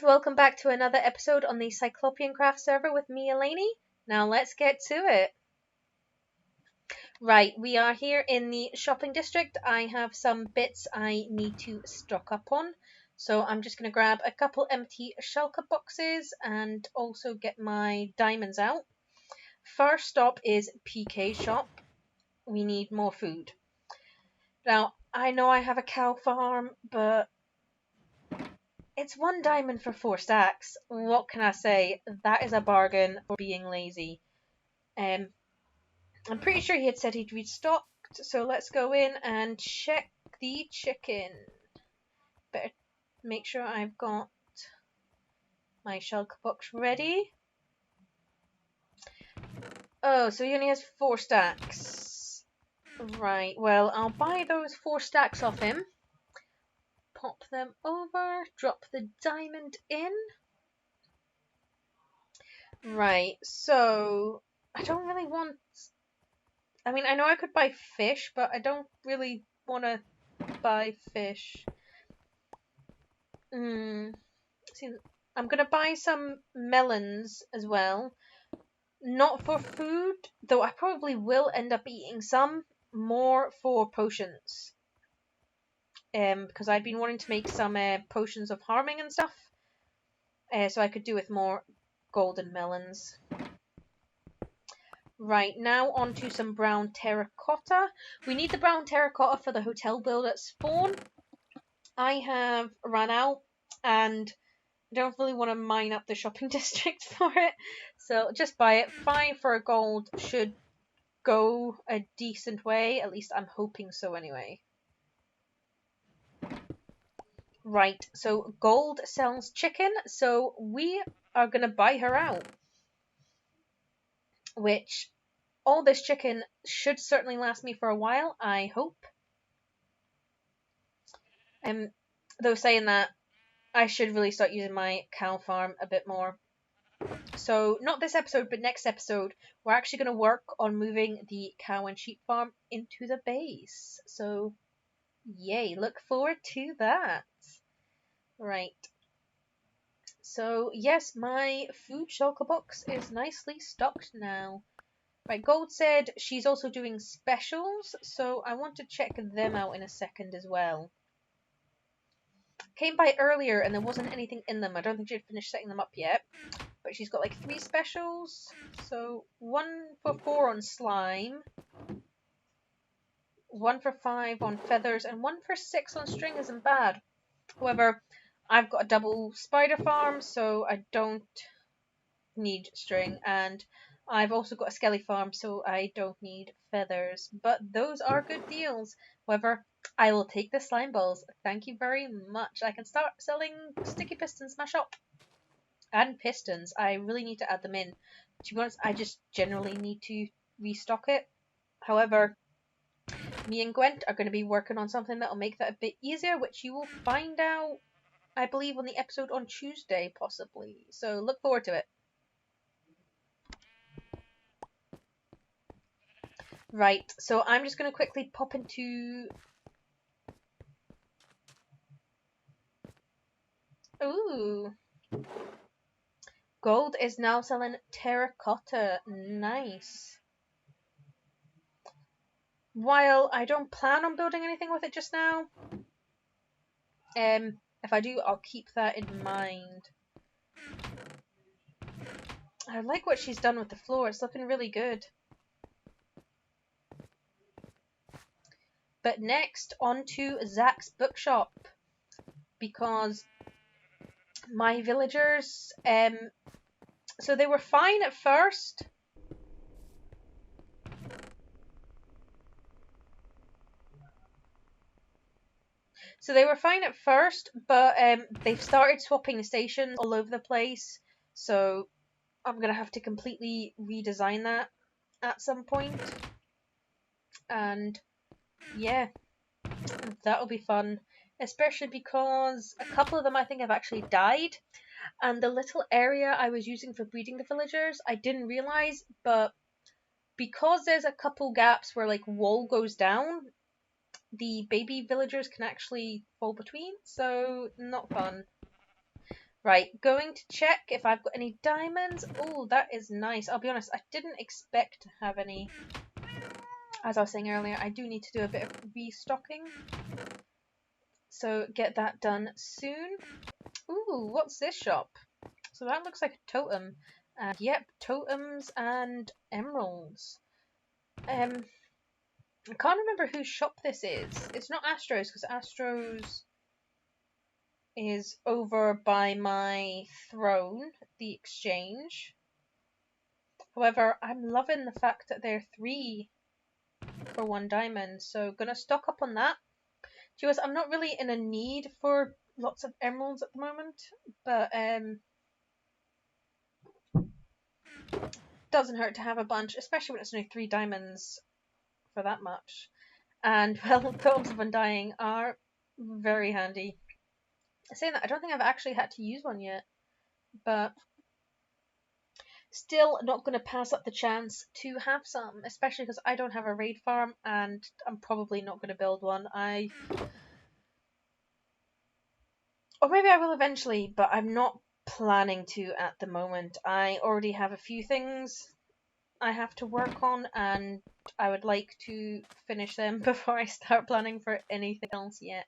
welcome back to another episode on the Cyclopean Craft server with me, Eleni. Now let's get to it. Right, we are here in the shopping district. I have some bits I need to stock up on. So I'm just going to grab a couple empty shulker boxes and also get my diamonds out. First stop is PK shop. We need more food. Now, I know I have a cow farm, but it's 1 diamond for 4 stacks. What can I say? That is a bargain for being lazy. I'm pretty sure he had said he'd restocked, so let's go in and check the chicken. Better make sure I've got my shulker box ready. Oh, so he only has 4 stacks. Right, well, I'll buy those 4 stacks off him. Pop them over, drop the diamond in. Right, so I don't really want... I mean, I know I could buy fish, but I don't really want to buy fish. See, I'm going to buy some melons as well. Not for food, though I probably will end up eating some. More for potions. Because I'd been wanting to make some potions of harming and stuff. So I could do with more golden melons. Right, now on to some brown terracotta. We need the brown terracotta for the hotel build at spawn. I have run out and I don't really want to mine up the shopping district for it. So just buy it. 5 for a gold should go a decent way. At least I'm hoping so anyway. Right, so gold sells chicken, so we are going to buy her out. Which, all this chicken should certainly last me for a while, I hope. Though saying that, I should really start using my cow farm a bit more. So, not this episode, but next episode, we're actually going to work on moving the cow and sheep farm into the base. So, yay, look forward to that. Right. So, yes, my food shulker box is nicely stocked now. Right, Gold said she's also doing specials, so I want to check them out in a second as well. Came by earlier and there wasn't anything in them. I don't think she'd finished setting them up yet. But she's got like 3 specials. So 1 for 4 on slime, 1 for 5 on feathers, and 1 for 6 on string isn't bad. However, I've got a double spider farm, so I don't need string. And I've also got a skelly farm, so I don't need feathers. But those are good deals. However, I will take the slime balls. Thank you very much. I can start selling sticky pistons in my shop. And pistons. I really need to add them in. To be honest, I just generally need to restock it. However, me and Gwent are going to be working on something that will make that a bit easier, which you will find out, I believe, on the episode on Tuesday, possibly. So look forward to it. Right, so I'm just going to quickly pop into... Ooh. Gold is now selling terracotta. Nice. While I don't plan on building anything with it just now, if I do, I'll keep that in mind. I like what she's done with the floor. It's looking really good. But next, on to Zach's bookshop. Because my villagers, so they were fine at first. So they were fine at first, but they've started swapping stations all over the place. So I'm going to have to completely redesign that at some point. And yeah, that'll be fun. Especially because a couple of them I think have actually died. And the little area I was using for breeding the villagers, I didn't realise, but because there's a couple gaps where like wall goes down, the baby villagers can actually fall between, so not fun. Right, going to check if I've got any diamonds. Oh, that is nice. I'll be honest, I didn't expect to have any. As I was saying earlier, I do need to do a bit of restocking. So get that done soon. Ooh, what's this shop? So that looks like a totem. And yep, totems and emeralds. I can't remember whose shop this is. It's not Astro's, because Astro's is over by my throne, the exchange. However, I'm loving the fact that they're 3 for 1 diamond, so gonna stock up on that. I'm not really in a need for lots of emeralds at the moment, but doesn't hurt to have a bunch, especially when it's only 3 diamonds for that much. And well, Totems of Undying are very handy. Saying that, I don't think I've actually had to use one yet, but still not going to pass up the chance to have some, especially because I don't have a raid farm and I'm probably not going to build one. Or maybe I will eventually, but I'm not planning to at the moment. I already have a few things I have to work on, and I would like to finish them before I start planning for anything else yet.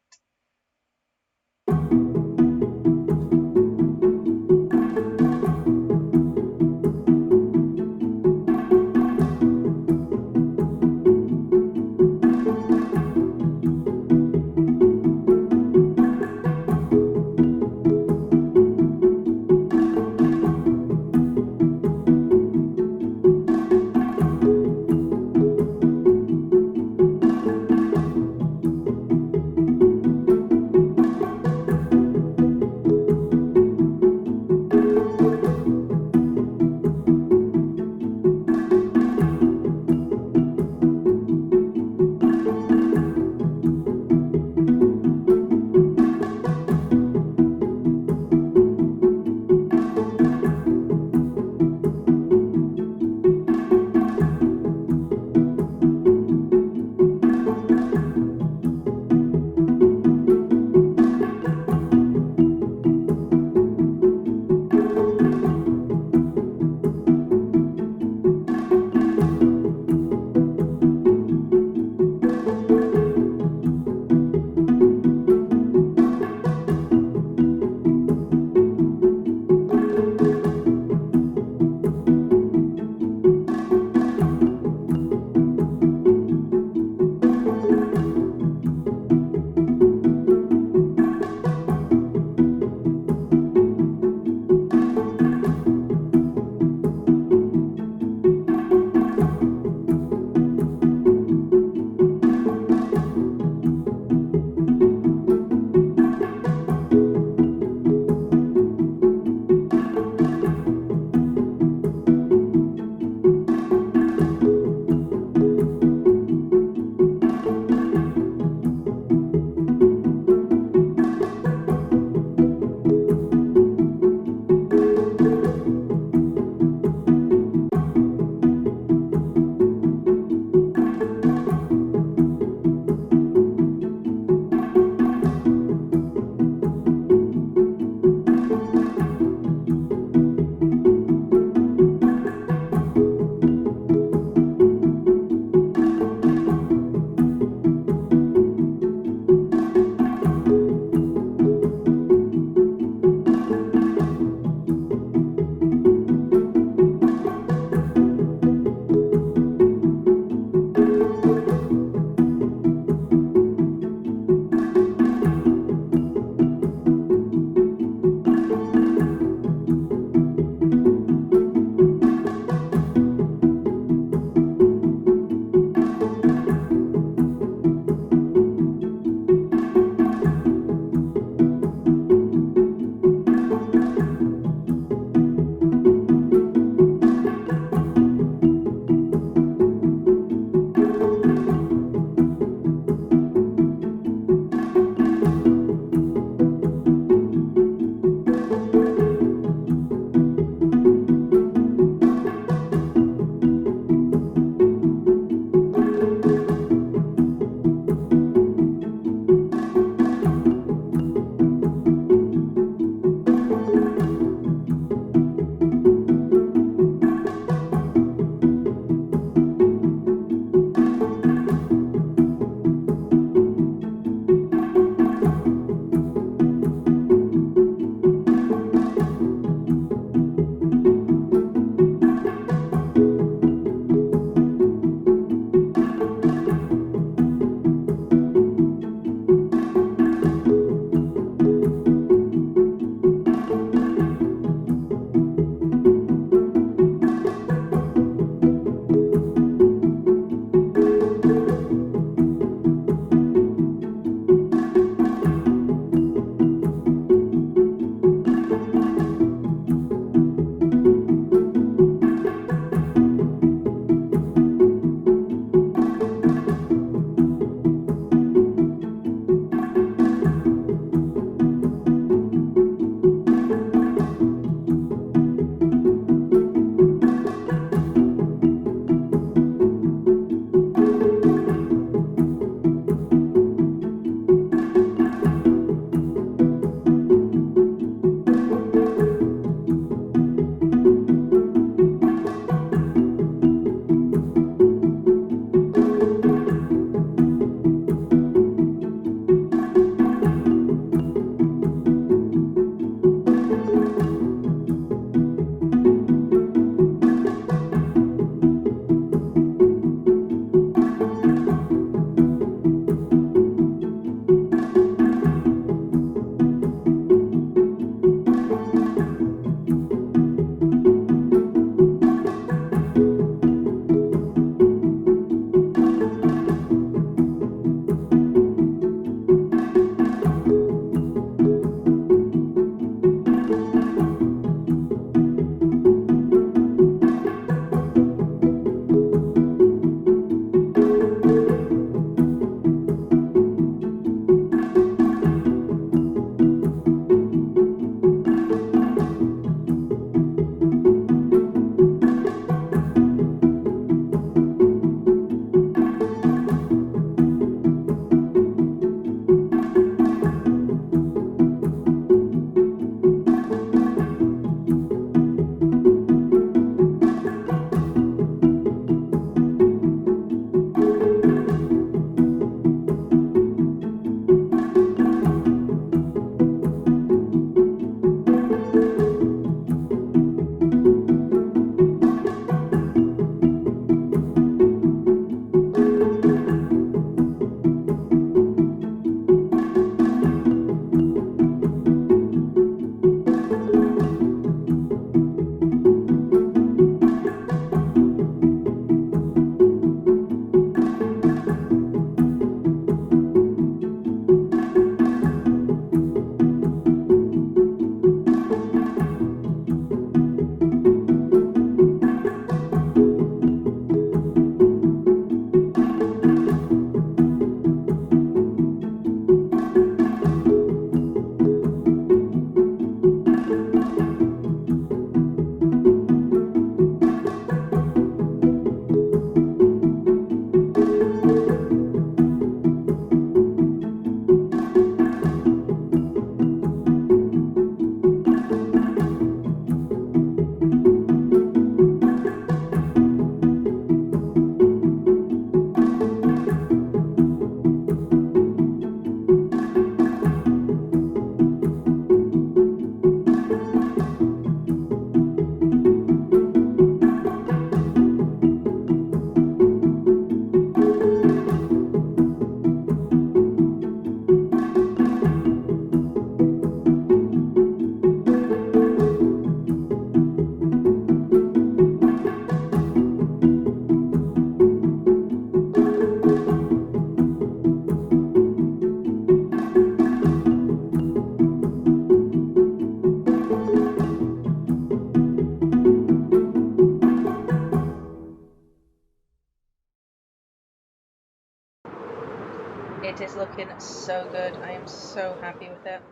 It is looking so good. I am so happy with it.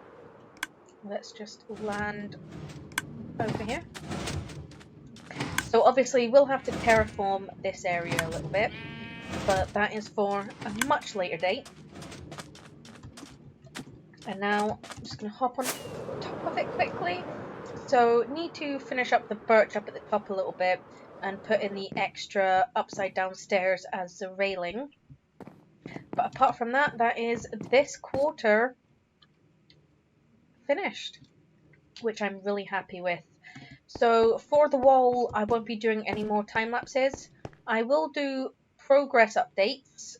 Let's just land over here. So obviously we'll have to terraform this area a little bit, but that is for a much later date. And now I'm just going to hop on top of it quickly. So need to finish up the birch up at the top a little bit and put in the extra upside down stairs as the railing. But apart from that, that is this quarter finished, which I'm really happy with. So for the wall, I won't be doing any more time lapses. I will do progress updates.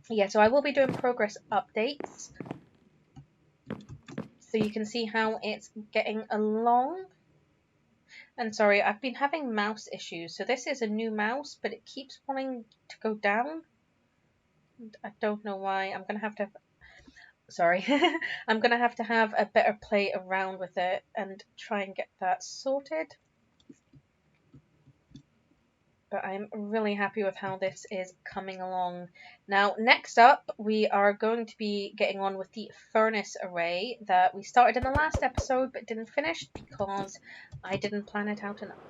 Yeah, so I will be doing progress updates, so you can see how it's getting along. And sorry, I've been having mouse issues. So this is a new mouse, but it keeps wanting to go down. I don't know why. I'm gonna have to. Sorry, I'm gonna have to have a better play around with it and try and get that sorted. But I'm really happy with how this is coming along. Now, next up, we are going to be getting on with the furnace array that we started in the last episode but didn't finish because I didn't plan it out enough.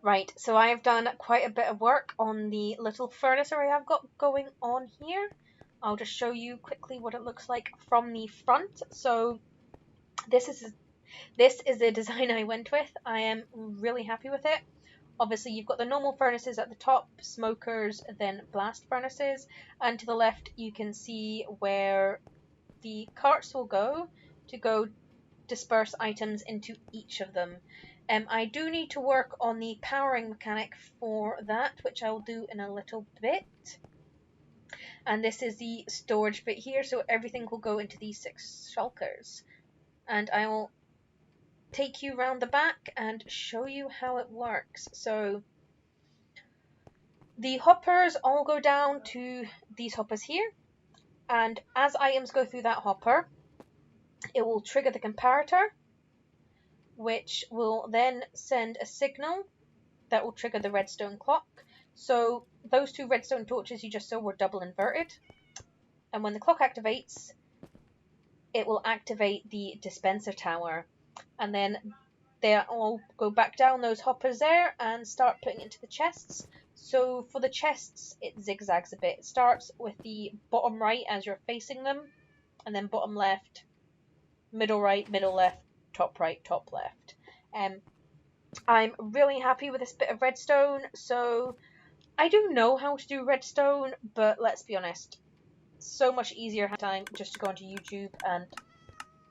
Right, so I have done quite a bit of work on the little furnace array I've got going on here. I'll just show you quickly what it looks like from the front. So this is the design I went with. I am really happy with it. Obviously, you've got the normal furnaces at the top, smokers, then blast furnaces, and to the left you can see where the carts will go to go disperse items into each of them. I do need to work on the powering mechanic for that, which I will do in a little bit. And this is the storage bit here, so everything will go into these 6 shulkers. And I will take you round the back and show you how it works. So the hoppers all go down to these hoppers here, and as items go through that hopper, it will trigger the comparator, which will then send a signal that will trigger the redstone clock. So those 2 redstone torches you just saw were double inverted, and when the clock activates, it will activate the dispenser tower, and then they all go back down those hoppers there and start putting into the chests. So for the chests, it zigzags a bit. It starts with the bottom right as you're facing them, and then bottom left, middle right, middle left, top right, top left. I'm really happy with this bit of redstone. So I do know how to do redstone, but let's be honest, so much easier time just to go onto YouTube and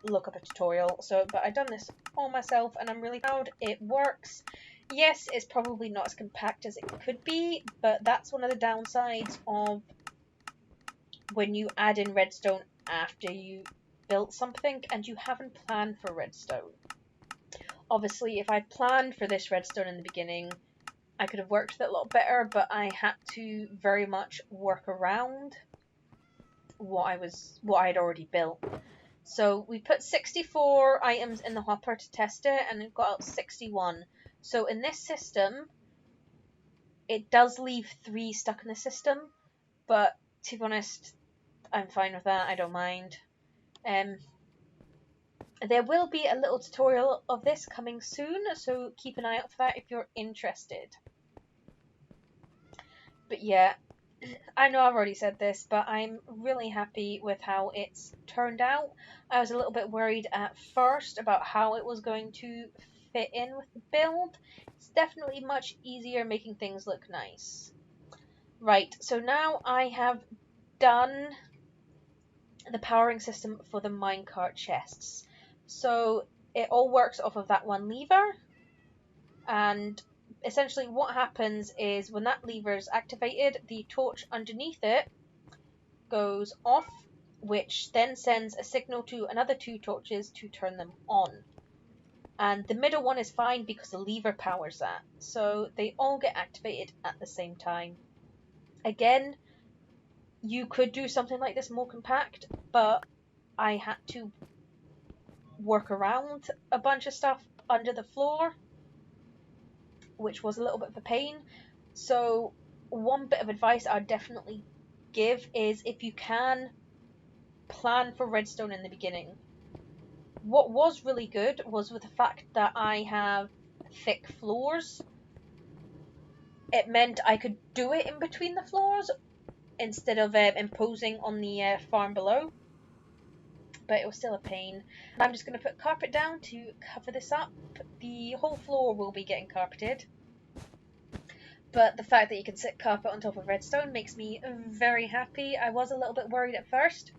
look up a tutorial. But I've done this all myself and I'm really proud it works. Yes, it's probably not as compact as it could be, but that's one of the downsides of when you add in redstone after you built something and you haven't planned for redstone. Obviously, if I planned for this redstone in the beginning, I could have worked with it a lot better, but I had to very much work around what I had already built. So we put 64 items in the hopper to test it, and it got out 61. So in this system, it does leave 3 stuck in the system, but to be honest, I'm fine with that. I don't mind. There will be a little tutorial of this coming soon, so keep an eye out for that if you're interested. But yeah, I know I've already said this, but I'm really happy with how it's turned out. I was a little bit worried at first about how it was going to fit in with the build. It's definitely much easier making things look nice. Right, so now I have done the powering system for the minecart chests. So it all works off of that one lever, and essentially what happens is when that lever is activated, the torch underneath it goes off, which then sends a signal to another 2 torches to turn them on. And the middle one is fine because the lever powers that, so they all get activated at the same time. Again, you could do something like this more compact, but I had to work around a bunch of stuff under the floor, which was a little bit of a pain. So one bit of advice I'd definitely give is, if you can, plan for redstone in the beginning. What was really good was with the fact that I have thick floors. It meant I could do it in between the floors instead of imposing on the farm below. But it was still a pain. And I'm just going to put carpet down to cover this up. The whole floor will be getting carpeted. But the fact that you can sit carpet on top of redstone makes me very happy. I was a little bit worried at first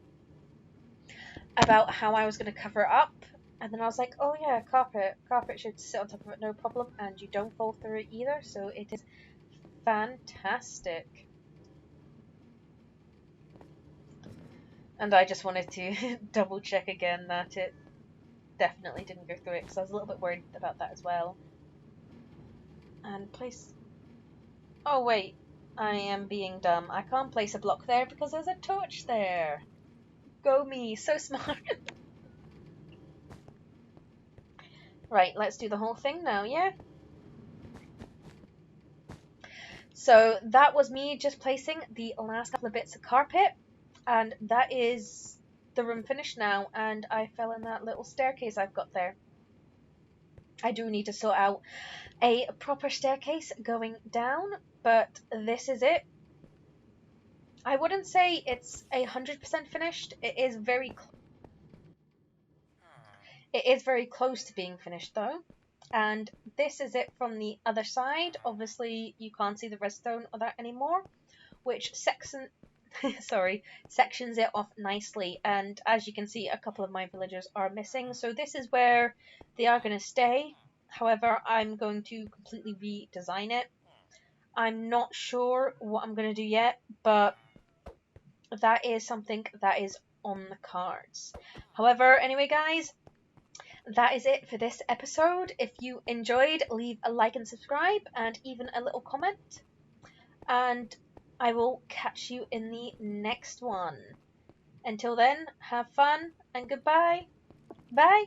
about how I was going to cover it up. And then I was like, oh yeah, carpet. Carpet should sit on top of it, no problem. And you don't fall through it either. So it is fantastic. And I just wanted to double check again that it definitely didn't go through it, because I was a little bit worried about that as well. And place... Oh wait, I am being dumb. I can't place a block there because there's a torch there. Go me, so smart. Right, let's do the whole thing now, yeah? So that was me just placing the last couple of bits of carpet, and that is the room finished now, and I fell in that little staircase I've got there. I do need to sort out a proper staircase going down, but this is it. I wouldn't say it's 100% finished. It is very close to being finished though. And this is it from the other side. Obviously you can't see the redstone or that anymore, which sections it off nicely. And as you can see, a couple of my villagers are missing, so this is where they are going to stay. However, I'm going to completely redesign it. I'm not sure what I'm going to do yet, but that is something that is on the cards. However, anyway guys, that is it for this episode. If you enjoyed, leave a like and subscribe, and even a little comment. And I will catch you in the next one. Until then, have fun and goodbye. Bye.